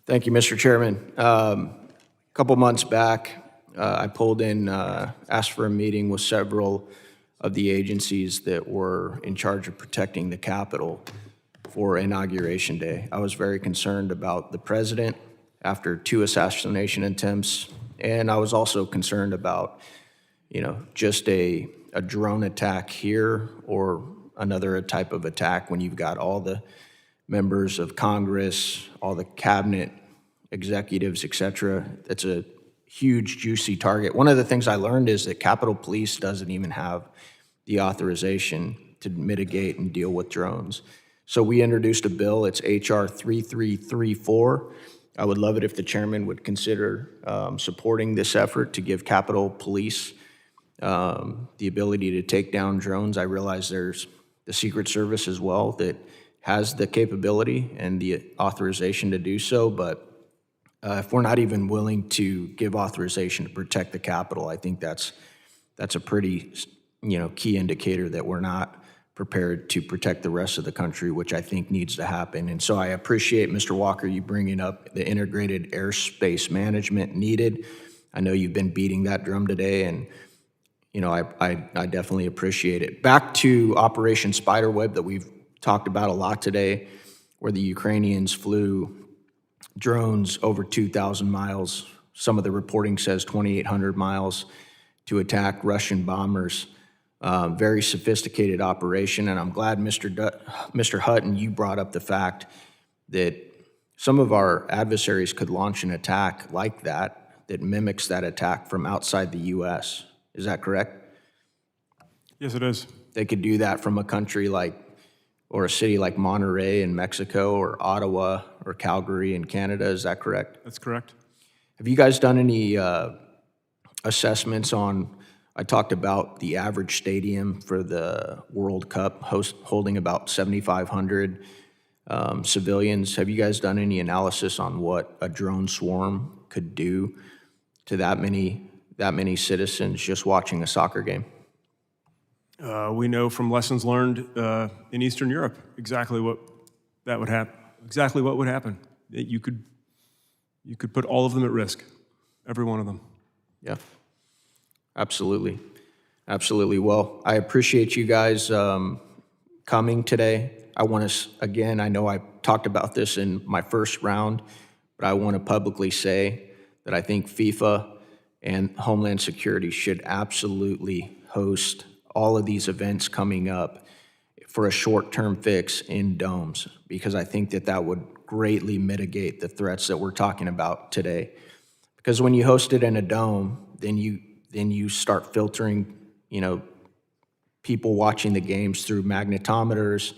Thank you, Mr. Chairman. A couple months back, I pulled in, asked for a meeting with several of the agencies that were in charge of protecting the Capitol for Inauguration Day. I was very concerned about the president after 2 assassination attempts, and I was also concerned about, just a drone attack here or another type of attack when you've got all the members of Congress, all the cabinet executives, et cetera. That's a huge, juicy target. One of the things I learned is that Capitol Police doesn't even have the authorization to mitigate and deal with drones. So we introduced a bill. It's H.R. 3334. I would love it if the chairman would consider supporting this effort to give Capitol Police the ability to take down drones. I realize there's the Secret Service as well that has the capability and the authorization to do so, but if we're not even willing to give authorization to protect the Capitol, I think that's a pretty key indicator that we're not prepared to protect the rest of the country, which I think needs to happen. And so I appreciate, Mr. Walker, you bringing up the integrated airspace management needed. I know you've been beating that drum today, and I definitely appreciate it. Back to Operation Spiderweb that we've talked about a lot today, where the Ukrainians flew drones over 2,000 miles. Some of the reporting says 2,800 miles to attack Russian bombers. Very sophisticated operation, and I'm glad, Mr. Hutton, you brought up the fact that some of our adversaries could launch an attack like that mimics that attack from outside the U.S. Is that correct? Yes, it is. They could do that from a country or a city like Monterey in Mexico, or Ottawa or Calgary in Canada. Is that correct? That's correct. Have you guys done any assessments on, I talked about the average stadium for the World Cup holding about 7,500 civilians. Have you guys done any analysis on what a drone swarm could do to that many citizens just watching a soccer game? We know from lessons learned in Eastern Europe exactly what would happen. Exactly what would happen. You could put all of them at risk, every one of them. Yeah, absolutely, absolutely. Well, I appreciate you guys coming today. I want to again. I know I talked about this in my first round, but I want to publicly say that I think FIFA and Homeland Security should absolutely host all of these events coming up for a short-term fix in domes, because I think that would greatly mitigate the threats that we're talking about today. Because when you host it in a dome, then you start filtering, people watching the games through magnetometers.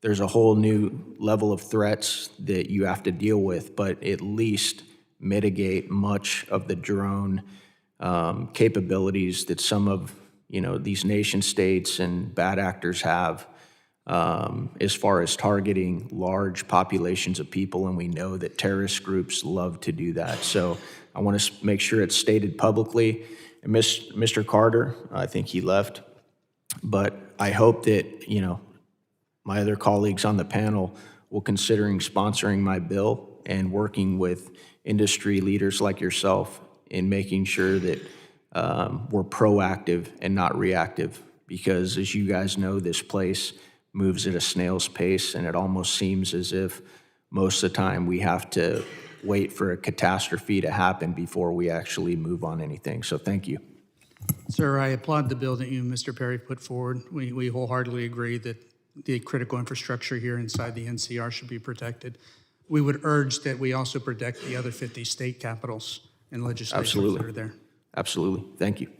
There's a whole new level of threats that you have to deal with, but at least mitigate much of the drone capabilities that some of these nation states and bad actors have as far as targeting large populations of people, and we know that terrorist groups love to do that. So I want to make sure it's stated publicly. And Mr. Carter, I think he left, but I hope that my other colleagues on the panel will considering sponsoring my bill and working with industry leaders like yourself in making sure that we're proactive and not reactive, because as you guys know, this place moves at a snail's pace, and it almost seems as if most of the time we have to wait for a catastrophe to happen before we actually move on anything. So thank you. Sir, I applaud the bill that you and Mr. Perry put forward. We wholeheartedly agree that the critical infrastructure here inside the NCR should be protected. We would urge that we also protect the other 50 state capitals and legislatures that are there. Absolutely. Thank you.